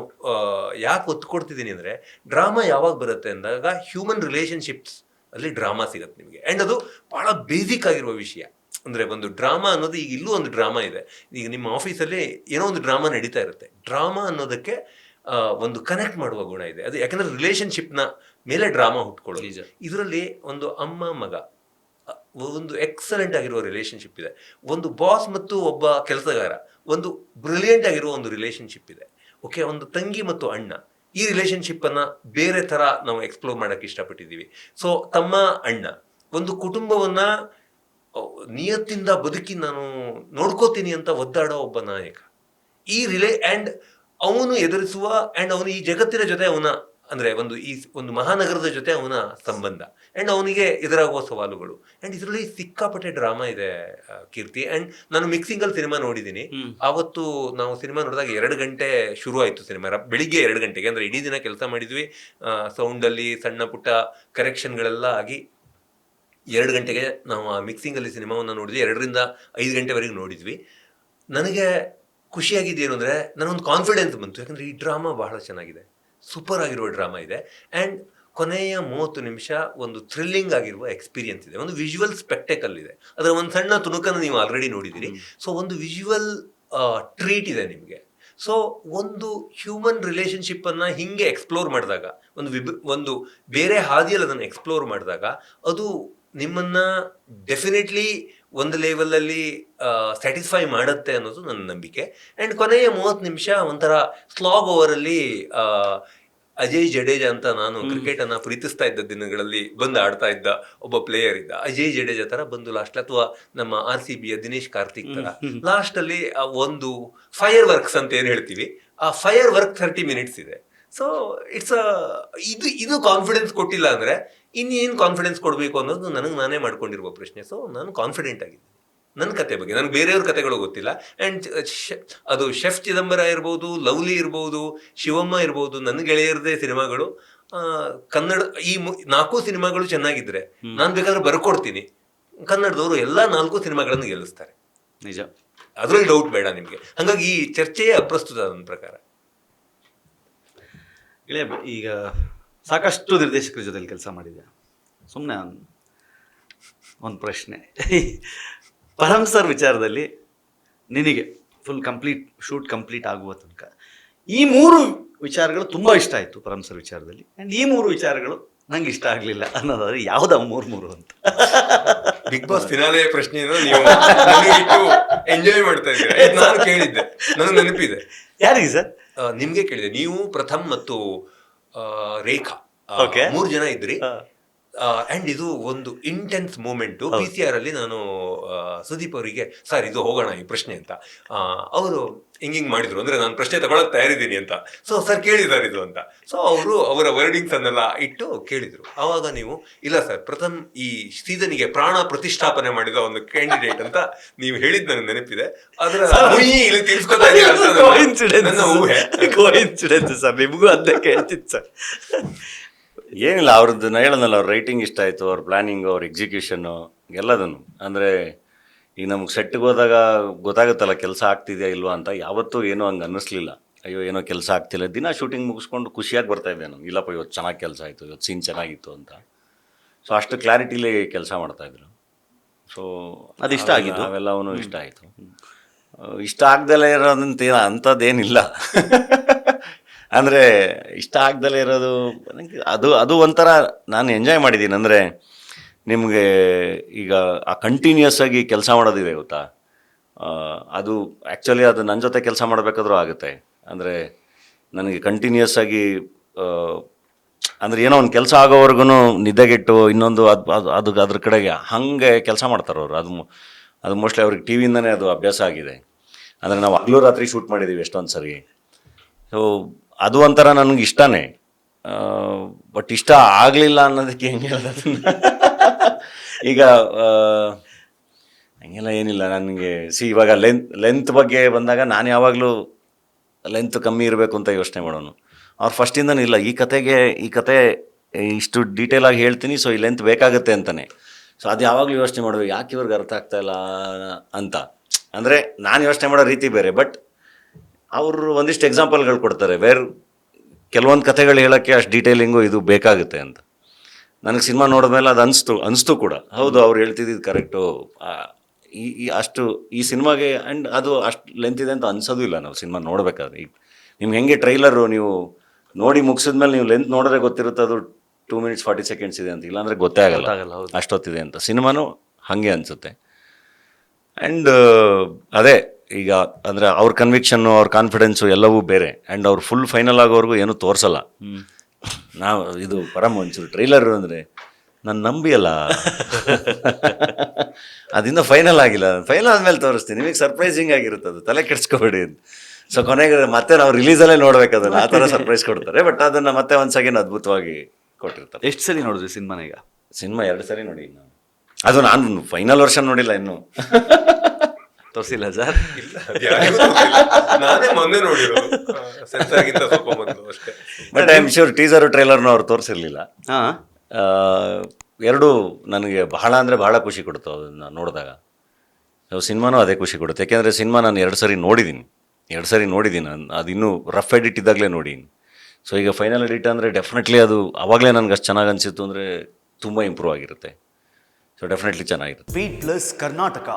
ಯಾಕೆ ಒತ್ತು ಕೊಡ್ತಿದ್ದೀನಿ ಅಂದ್ರೆ, ಡ್ರಾಮಾ ಯಾವಾಗ ಬರುತ್ತೆ ಅಂದಾಗ ಹ್ಯೂಮನ್ ರಿಲೇಶನ್ಶಿಪ್ಸ್ ಅಲ್ಲಿ ಡ್ರಾಮಾ ಸಿಗುತ್ತೆ ನಿಮಗೆ. ಆ್ಯಂಡ್ ಅದು ಬಹಳ ಬೇಸಿಕ್ ಆಗಿರುವ ವಿಷಯ. ಅಂದರೆ ಒಂದು ಡ್ರಾಮಾ ಅನ್ನೋದು, ಈಗ ಇಲ್ಲೂ ಒಂದು ಡ್ರಾಮಾ ಇದೆ, ಈಗ ನಿಮ್ಮ ಆಫೀಸಲ್ಲಿ ಏನೋ ಒಂದು ಡ್ರಾಮಾ ನಡೀತಾ ಇರುತ್ತೆ. ಡ್ರಾಮಾ ಅನ್ನೋದಕ್ಕೆ ಒಂದು ಕನೆಕ್ಟ್ ಮಾಡುವ ಗುಣ ಇದೆ. ಅದು ಯಾಕಂದರೆ ರಿಲೇಷನ್ಶಿಪ್ನ ಮೇಲೆ ಡ್ರಾಮಾ ಹುಟ್ಕೊಳ್ಳೋದು. ಇದರಲ್ಲಿ ಒಂದು ಅಮ್ಮ ಮಗ ಒಂದು ಎಕ್ಸಲೆಂಟ್ ಆಗಿರುವ ರಿಲೇಷನ್ಶಿಪ್ ಇದೆ. ಒಂದು ಬಾಸ್ ಮತ್ತು ಒಬ್ಬ ಕೆಲಸಗಾರ ಒಂದು ಬ್ರಿಲಿಯಂಟ್ ಆಗಿರುವ ಒಂದು ರಿಲೇಷನ್ಶಿಪ್ ಇದೆ. ಓಕೆ, ಒಂದು ತಂಗಿ ಮತ್ತು ಅಣ್ಣ, ಈ ರಿಲೇಷನ್ಶಿಪ್ಪನ್ನು ಬೇರೆ ಥರ ನಾವು ಎಕ್ಸ್ಪ್ಲೋರ್ ಮಾಡೋಕ್ಕೆ ಇಷ್ಟಪಟ್ಟಿದ್ದೀವಿ. ಸೊ ತಮ್ಮ ಅಣ್ಣ ಒಂದು ಕುಟುಂಬವನ್ನು ನಿಯತ್ತಿಂದ ಬದುಕಿ ನಾನು ನೋಡ್ಕೋತೀನಿ ಅಂತ ಒದ್ದಾಡೋ ಒಬ್ಬ ನಾಯಕ. ಈ ಆ್ಯಂಡ್ ಅವನು ಎದುರಿಸುವ ಆ್ಯಂಡ್ ಅವನು ಈ ಜಗತ್ತಿನ ಜೊತೆ ಅವನ ಅಂದರೆ ಒಂದು ಮಹಾನಗರದ ಜೊತೆ ಅವನ ಸಂಬಂಧ ಆ್ಯಂಡ್ ಅವನಿಗೆ ಎದುರಾಗುವ ಸವಾಲುಗಳು. ಆ್ಯಂಡ್ ಇದರಲ್ಲಿ ಸಿಕ್ಕಾಪಟ್ಟೆ ಡ್ರಾಮಾ ಇದೆ ಕೀರ್ತಿ. ಆ್ಯಂಡ್ ನಾನು ಮಿಕ್ಸಿಂಗಲ್ಲಿ ಸಿನಿಮಾ ನೋಡಿದ್ದೀನಿ. ಆವತ್ತು ನಾವು ಸಿನಿಮಾ ನೋಡಿದಾಗ 2 ಗಂಟೆ ಶುರು ಆಯಿತು ಸಿನಿಮಾ. ಬೆಳಿಗ್ಗೆ 2 ಗಂಟೆಗೆ, ಅಂದರೆ ಇಡೀ ದಿನ ಕೆಲಸ ಮಾಡಿದ್ವಿ. ಸೌಂಡಲ್ಲಿ ಸಣ್ಣ ಪುಟ್ಟ ಕರೆಕ್ಷನ್ಗಳೆಲ್ಲ ಆಗಿ 2 ಗಂಟೆಗೆ ನಾವು ಆ ಮಿಕ್ಸಿಂಗಲ್ಲಿ ಸಿನಿಮಾವನ್ನು ನೋಡಿದ್ವಿ. 2 ರಿಂದ 5 ಗಂಟೆವರೆಗೆ ನೋಡಿದ್ವಿ. ನನಗೆ ಖುಷಿಯಾಗಿದ್ದೇನು ಅಂದರೆ, ನನಗೊಂದು ಕಾನ್ಫಿಡೆನ್ಸ್ ಬಂತು. ಯಾಕಂದರೆ ಈ ಡ್ರಾಮಾ ಬಹಳ ಚೆನ್ನಾಗಿದೆ, ಸೂಪರ್ ಆಗಿರುವ ಡ್ರಾಮಾ ಇದೆ. ಆ್ಯಂಡ್ ಕೊನೆಯ 30 ನಿಮಿಷ ಒಂದು ಥ್ರಿಲ್ಲಿಂಗ್ ಆಗಿರುವ ಎಕ್ಸ್ಪೀರಿಯನ್ಸ್ ಇದೆ. ಒಂದು ವಿಜುವಲ್ ಸ್ಪೆಕ್ಟೆಕಲ್ ಇದೆ. ಅದರ ಒಂದು ಸಣ್ಣ ತುಣುಕನ್ನು ನೀವು ಆಲ್ರೆಡಿ ನೋಡಿದ್ದೀರಿ. ಸೊ ಒಂದು ವಿಜುವಲ್ ಟ್ರೀಟ್ ಇದೆ ನಿಮಗೆ. ಸೊ ಒಂದು ಹ್ಯೂಮನ್ ರಿಲೇಷನ್ಶಿಪ್ಪನ್ನು ಹಿಂಗೆ ಎಕ್ಸ್ಪ್ಲೋರ್ ಮಾಡಿದಾಗ, ಒಂದು ಬೇರೆ ಹಾದಿಯಲ್ಲಿ ಅದನ್ನು ಎಕ್ಸ್ಪ್ಲೋರ್ ಮಾಡಿದಾಗ ಅದು ನಿಮ್ಮನ್ನು ಡೆಫಿನೆಟ್ಲಿ ಒಂದು ಲೆವೆಲಲ್ಲಿ ಸ್ಯಾಟಿಸ್ಫೈ ಮಾಡುತ್ತೆ ಅನ್ನೋದು ನನ್ನ ನಂಬಿಕೆ. ಆ್ಯಂಡ್ ಕೊನೆಯ 30 ನಿಮಿಷ ಒಂಥರ ಸ್ಲಾಗ್ ಓವರಲ್ಲಿ ಅಜಯ್ ಜಡೇಜಾ ಅಂತ ನಾನು ಕ್ರಿಕೆಟ್ ಅನ್ನ ಪ್ರೀತಿಸ್ತಾ ಇದ್ದ ದಿನಗಳಲ್ಲಿ ಬಂದು ಆಡ್ತಾ ಇದ್ದ ಒಬ್ಬ ಪ್ಲೇಯರ್ ಇದ್ದ, ಅಜಯ್ ಜಡೇಜಾ ತರ ಬಂದು ಲಾಸ್ಟ್, ಅಥವಾ ನಮ್ಮ RCB ದಿನೇಶ್ ಕಾರ್ತಿಕ್ ತರ ಲಾಸ್ಟ್ ಅಲ್ಲಿ ಆ ಒಂದು ಫೈರ್ ವರ್ಕ್ಸ್ ಅಂತ ಏನ್ ಹೇಳ್ತೀವಿ, ಆ ಫೈರ್ ವರ್ಕ್ 30 minutes ಇದೆ. ಸೊ ಇಟ್ಸ್ ಇದು ಕಾನ್ಫಿಡೆನ್ಸ್ ಕೊಟ್ಟಿಲ್ಲ ಅಂದ್ರೆ ಇನ್ನೇನು ಕಾನ್ಫಿಡೆನ್ಸ್ ಕೊಡಬೇಕು ಅನ್ನೋದು ನನಗೆ ನಾನೇ ಮಾಡ್ಕೊಂಡಿರುವ ಪ್ರಶ್ನೆ. ಸೊ ನಾನು ಕಾನ್ಫಿಡೆಂಟ್ ಆಗಿದ್ದೀನಿ ನನ್ನ ಕತೆ ಬಗ್ಗೆ. ನನಗೆ ಬೇರೆಯವ್ರ ಕತೆಗಳು ಗೊತ್ತಿಲ್ಲ. ಆ್ಯಂಡ್ ಅದು ಶೆಫ್ ಚಿದಂಬರ ಇರ್ಬೋದು, ಲವ್ಲಿ ಇರ್ಬೋದು, ಶಿವಮ್ಮ ಇರ್ಬೋದು, ನನ್ನ ಗೆಳೆಯರದೇ ಸಿನಿಮಾಗಳು, ಕನ್ನಡ ಈ 4 ಸಿನಿಮಾಗಳು ಚೆನ್ನಾಗಿದ್ರೆ ನಾನು ಬೇಕಾದ್ರೆ ಬರ್ಕೊಡ್ತೀನಿ, ಕನ್ನಡದವರು ಎಲ್ಲ 4 ಸಿನಿಮಾಗಳನ್ನು ಗೆಲ್ಲಿಸ್ತಾರೆ, ನಿಜ, ಅದ್ರಲ್ಲಿ ಡೌಟ್ ಬೇಡ ನಿಮಗೆ. ಹಾಗಾಗಿ ಈ ಚರ್ಚೆಯೇ ಅಪ್ರಸ್ತುತ ನನ್ನ ಪ್ರಕಾರ. ಇಳೆ ಈಗ ಸಾಕಷ್ಟು ನಿರ್ದೇಶಕರ ಜೊತೆಲಿ ಕೆಲಸ ಮಾಡಿದ್ದೆ. ಸುಮ್ಮನೆ ಒಂದು ಪ್ರಶ್ನೆ, ಪರಮ್ ಸರ್ ವಿಚಾರದಲ್ಲಿ ನಿನಗೆ ಫುಲ್ ಶೂಟ್ ಕಂಪ್ಲೀಟ್ ಆಗುವ ತನಕ ಈ 3 ವಿಚಾರಗಳು ತುಂಬ ಇಷ್ಟ ಆಯಿತು ಪರಮ್ ಸರ್ ವಿಚಾರದಲ್ಲಿ, ಆ್ಯಂಡ್ ಈ 3 ವಿಚಾರಗಳು ನಂಗೆ ಇಷ್ಟ ಆಗಲಿಲ್ಲ ಅನ್ನೋದಾದ್ರೆ ಯಾವ್ದು 3 ಅಂತ? ಬಿಗ್ ಬಾಸ್ ಫಿನಾಲೆ ಪ್ರಶ್ನೆಯನ್ನು ನೀವು ಎಂಜಾಯ್ ಮಾಡ್ತಾ ಇದ್ದೀರಾ. ನಾನು ಕೇಳಿದ್ದೆ, ನನಗೆ ನೆನಪಿದೆ. ಯಾರಿಗೆ ಸರ್? ನಿಮ್ಗೆ ಕೇಳಿದೆ. ನೀವು ಪ್ರಥಮ್ ಮತ್ತು ರೇಖಾ 3 ಜನ ಇದ್ರಿ. ಅಂಡ್ ಇದು ಒಂದು ಇಂಟೆನ್ಸ್ ಮೂಮೆಂಟು. PCR ಅಲ್ಲಿ ನಾನು ಸುದೀಪ್ ಅವರಿಗೆ ಸರ್ ಇದು ಹೋಗೋಣ ಈ ಪ್ರಶ್ನೆ ಅಂತ, ಅವರು ಹಿಂಗಿಂಗ್ ಮಾಡಿದ್ರು, ಅಂದ್ರೆ ನಾನು ಪ್ರಶ್ನೆ ತಗೊಳಕ್ ತಯಾರಿದ್ದೀನಿ ಅಂತ. ಸೊ ಸರ್ ಕೇಳಿದಾರೆ ಇದು ಅಂತ. ಸೊ ಅವರು ಅವರ ವರ್ಡಿಂಗ್ಸ್ ಅನ್ನೆಲ್ಲ ಇಟ್ಟು ಕೇಳಿದ್ರು. ಆವಾಗ ನೀವು ಇಲ್ಲ ಸರ್ ಪ್ರಥಮ್ ಈ ಸೀಸನ್ಗೆ ಪ್ರಾಣ ಪ್ರತಿಷ್ಠಾಪನೆ ಮಾಡಿದ ಒಂದು ಕ್ಯಾಂಡಿಡೇಟ್ ಅಂತ ನೀವು ಹೇಳಿದ್ ನನಗೆ ನೆನಪಿದೆ. ಅದರ ಇಲ್ಲಿ ತಿಳಿಸ್ಕೊತಾ ಇದ್ದೀರಾ ನನ್ನ ಊಹೆ. ಸರ್ ನಿಮಗೂ ಅದೇ ಕೇಳ್ತಿತ್ತು ಸರ್. ಏನಿಲ್ಲ, ಅವ್ರದ್ದು ಹೇಳೋದಲ್ಲ, ಅವ್ರ ರೈಟಿಂಗ್ ಇಷ್ಟ ಆಯಿತು, ಅವ್ರ ಪ್ಲ್ಯಾನಿಂಗು, ಅವ್ರ ಎಕ್ಸಿಕ್ಯೂಷನ್ನು ಎಲ್ಲದನ್ನು. ಅಂದರೆ ಈಗ ನಮ್ಗೆ ಸೆಟ್ಟಿಗೆ ಹೋದಾಗ ಗೊತ್ತಾಗುತ್ತಲ್ಲ ಕೆಲಸ ಆಗ್ತಿದೆಯಾ ಇಲ್ವಾ ಅಂತ. ಯಾವತ್ತೂ ಏನೂ ಹಂಗೆ ಅನ್ನಿಸ್ಲಿಲ್ಲ, ಅಯ್ಯೋ ಏನೋ ಕೆಲಸ ಆಗ್ತಿಲ್ಲ. ದಿನ ಶೂಟಿಂಗ್ ಮುಗಿಸ್ಕೊಂಡು ಖುಷಿಯಾಗಿ ಬರ್ತಾಯಿದ್ದೆ ನಾನು, ಇಲ್ಲಪ್ಪ ಇವತ್ತು ಚೆನ್ನಾಗಿ ಕೆಲಸ ಆಯಿತು, ಇವತ್ತು ಸೀನ್ ಚೆನ್ನಾಗಿತ್ತು ಅಂತ. ಸೊ ಅಷ್ಟು ಕ್ಲಾರಿಟಿಲಿ ಕೆಲಸ ಮಾಡ್ತಾಯಿದ್ರು. ಸೊ ಅದು ಇಷ್ಟ ಆಗಿದ್ದು, ಅವೆಲ್ಲವೂ ಇಷ್ಟ ಆಯಿತು. ಇಷ್ಟ ಆಗ್ದಲೇ ಇರೋದಂತ ಅಂಥದ್ದೇನಿಲ್ಲ. ಅಂದರೆ ಇಷ್ಟ ಆಗ್ದಲೇ ಇರೋದು ಅದು ಒಂಥರ ನಾನು ಎಂಜಾಯ್ ಮಾಡಿದ್ದೀನಿ. ಅಂದರೆ ನಿಮಗೆ ಈಗ ಆ ಕಂಟಿನ್ಯೂಸ್ ಆಗಿ ಕೆಲಸ ಮಾಡೋದಿದೆ ಗೊತ್ತಾ, ಅದು ಆ್ಯಕ್ಚುಲಿ ಅದು ನನ್ನ ಜೊತೆ ಕೆಲಸ ಮಾಡಬೇಕಾದ್ರೂ ಆಗುತ್ತೆ. ಅಂದರೆ ನನಗೆ ಕಂಟಿನ್ಯೂಸ್ ಆಗಿ ಅಂದರೆ ಏನೋ ಒಂದು ಕೆಲಸ ಆಗೋವರೆಗೂ ನಿದ್ದೆಗೆಟ್ಟು ಇನ್ನೊಂದು ಅದು ಅದ್ರ ಕಡೆಗೆ ಹಾಗೆ ಕೆಲಸ ಮಾಡ್ತಾರೆ ಅವರು. ಅದು ಮೋಸ್ಟ್ಲಿ ಅವ್ರಿಗೆ ಟಿ ವಿಯಿಂದನೇ ಅದು ಅಭ್ಯಾಸ ಆಗಿದೆ. ಅಂದರೆ ನಾವು ಹಗಲು ರಾತ್ರಿ ಶೂಟ್ ಮಾಡಿದ್ದೀವಿ ಎಷ್ಟೊಂದು ಸರಿ. ಸೊ ಅದು ಒಂಥರ ನನಗೆ ಇಷ್ಟನೇ. ಬಟ್ ಇಷ್ಟ ಆಗಲಿಲ್ಲ ಅನ್ನೋದಕ್ಕೆ ಹೆಂಗೆ ಹೇಳೋದು, ಈಗ ಹಂಗೆಲ್ಲ ಏನಿಲ್ಲ ನನಗೆ. ಇವಾಗ ಲೆಂತ್ ಬಗ್ಗೆ ಬಂದಾಗ ನಾನು ಯಾವಾಗಲೂ ಲೆಂತ್ ಕಮ್ಮಿ ಇರಬೇಕು ಅಂತ ಯೋಚನೆ ಮಾಡೋನು. ಅವ್ರು ಫಸ್ಟಿಂದನೂ ಇಲ್ಲ, ಈ ಕತೆ ಇಷ್ಟು ಡೀಟೇಲಾಗಿ ಹೇಳ್ತೀನಿ, ಸೊ ಈ ಲೆಂತ್ ಬೇಕಾಗುತ್ತೆ ಅಂತಲೇ. ಸೊ ಅದು ಯಾವಾಗಲೂ ಯೋಚನೆ ಮಾಡಬೇಕು, ಯಾಕೆ ಇವ್ರಿಗೆ ಅರ್ಥ ಆಗ್ತಾಯಿಲ್ಲ ಅಂತ. ಅಂದರೆ ನಾನು ಯೋಚನೆ ಮಾಡೋ ರೀತಿ ಬೇರೆ, ಬಟ್ ಅವರು ಒಂದಿಷ್ಟು ಎಕ್ಸಾಂಪಲ್ಗಳು ಕೊಡ್ತಾರೆ. ಕೆಲವೊಂದು ಕಥೆಗಳು ಹೇಳೋಕ್ಕೆ ಅಷ್ಟು ಡೀಟೇಲಿಂಗು ಇದು ಬೇಕಾಗುತ್ತೆ ಅಂತ. ನನಗೆ ಸಿನಿಮಾ ನೋಡಿದ್ಮೇಲೆ ಅದು ಅನಿಸ್ತು ಕೂಡ, ಹೌದು ಅವ್ರು ಹೇಳ್ತಿದ್ದು ಕರೆಕ್ಟು. ಅಷ್ಟು ಈ ಸಿನಿಮಾಗೆ ಆ್ಯಂಡ್ ಅದು ಅಷ್ಟು ಲೆಂತ್ ಇದೆ ಅಂತ ಅನ್ಸೋದು ಇಲ್ಲ ನಾವು ಸಿನಿಮಾ ನೋಡಬೇಕಾದ್ರೆ. ಈಗ ನಿಮ್ಗೆ ಹೆಂಗೆ ಟ್ರೈಲರು ನೀವು ನೋಡಿ ಮುಗಿಸಿದ್ಮೇಲೆ ನೀವು ಲೆಂತ್ ನೋಡಿದ್ರೆ ಗೊತ್ತಿರುತ್ತೆ ಅದು 2 minutes 40 seconds ಇದೆ ಅಂತ, ಇಲ್ಲಾಂದರೆ ಗೊತ್ತೇ ಆಗಲ್ಲ ಅಷ್ಟೊತ್ತಿದೆ ಅಂತ. ಸಿನಿಮಾನು ಹಾಗೆ ಅನಿಸುತ್ತೆ. ಆ್ಯಂಡ್ ಅದೇ ಈಗ ಅಂದರೆ ಅವ್ರ ಕನ್ವಿಕ್ಷನ್ನು, ಅವ್ರ ಕಾನ್ಫಿಡೆನ್ಸು ಎಲ್ಲವೂ ಬೇರೆ. ಆ್ಯಂಡ್ ಅವ್ರು ಫುಲ್ ಫೈನಲ್ ಆಗೋವರೆಗೂ ಏನೂ ತೋರಿಸಲ್ಲ. ನಾವು ಇದು ಪರಮ ಒಂಚೂರು ಟ್ರೈಲರ್ ಅಂದರೆ ನಾನು ನಂಬಿಯಲ್ಲ, ಅದಿನ್ನೂ ಫೈನಲ್ ಆಗಿಲ್ಲ, ಫೈನಲ್ ಆದಮೇಲೆ ತೋರಿಸ್ತೀನಿ, ನಿಮಗೆ ಸರ್ಪ್ರೈಸಿಂಗ್ ಆಗಿರುತ್ತೆ, ಅದು ತಲೆ ಕೆಡಿಸ್ಕೊಬೇಡಿ ಅಂತ. ಸೊ ಕೊನೆಗೆ ಮತ್ತೆ ನಾವು ರಿಲೀಸಲ್ಲೇ ನೋಡ್ಬೇಕು ಅದನ್ನು, ಆ ಥರ ಸರ್ಪ್ರೈಸ್ ಕೊಡ್ತಾರೆ. ಬಟ್ ಅದನ್ನು ಮತ್ತೆ ಒಂದು ಸೆಕೆಂಡ್ ಅದ್ಭುತವಾಗಿ ಕೊಟ್ಟಿರ್ತಾರೆ. ಎಷ್ಟು ಸರಿ ನೋಡಿದ್ರಿ ಸಿನಿಮಾನ? ಈಗ ಸಿನಿಮಾ 2 ಸರಿ ನೋಡಿ ನಾನು. ಅದು ನಾನು ಫೈನಲ್ ವರ್ಷನ್ ನೋಡಿಲ್ಲ ಇನ್ನೂ. ತೋರಿಸಿಲ್ಲ ಸರ್? ಇಲ್ಲ, ನಾನೇ ಮೊನ್ನೆ ನೋಡಿರೋದು, ಸೆನ್ಸಾರ್ಗಿಂತ ಸ್ವಲ್ಪ ಮೊದಲು ಅಷ್ಟೇ. But I am sure teaser ಟ್ರೈಲರ್ನೂ ಅವ್ರು ತೋರಿಸಿರ್ಲಿಲ್ಲ. ಹಾಂ, ಎರಡೂ ನನಗೆ ಬಹಳ ಅಂದರೆ ಬಹಳ ಖುಷಿ ಕೊಡ್ತು ಅದನ್ನು ನೋಡಿದಾಗ. ಸಿನಿಮಾನೂ ಅದೇ ಖುಷಿ ಕೊಡುತ್ತೆ, ಯಾಕೆಂದರೆ ಸಿನಿಮಾ ನಾನು 2 ಸರಿ ನೋಡಿದ್ದೀನಿ. ಅದು ಇನ್ನೂ ರಫ್ ಎಡಿಟ್ ಇದ್ದಾಗಲೇ ನೋಡಿದ್ದೀನಿ. ಸೊ ಈಗ ಫೈನಲ್ ಎಡಿಟ್ ಅಂದರೆ ಡೆಫಿನೆಟ್ಲಿ ಅದು ಆವಾಗಲೇ ನನಗೆ ಅಷ್ಟು ಚೆನ್ನಾಗಿ ಅನಿಸಿತ್ತು ಅಂದರೆ ತುಂಬ ಇಂಪ್ರೂವ್ ಆಗಿರುತ್ತೆ. ಸೊ ಡೆಫಿನೆಟ್ಲಿ ಚೆನ್ನಾಗಿರುತ್ತೆ. Beat plus Karnataka